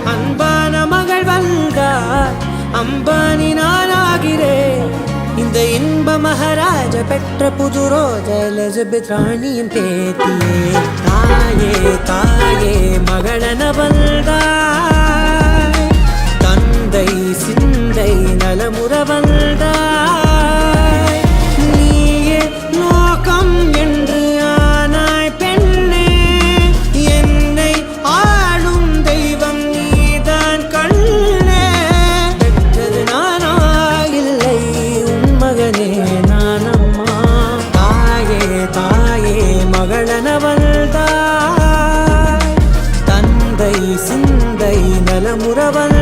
அன்பான மகள் வந்தார் அம்பானி நானாகிறேன் இந்த இன்ப மகாராஜ பெற்ற புது ரோஜ எலிசபெத் ராணியின் பேத்தியே தாயே தாயே மகளன வந்தாய் தந்தை சிந்தை நலமுற வந்தாய் நீயே நோக்கம் என்று ஆனாய் பெண்ணே என்னை ஆளும் தெய்வம் நீதான் கண்ணே பெற்றது நானா இல்லை உன் மகனே நானம்மா தாயே தாயே மகளன வந்தாய் தந்தை சிந்தை நலமுற வந்தாய்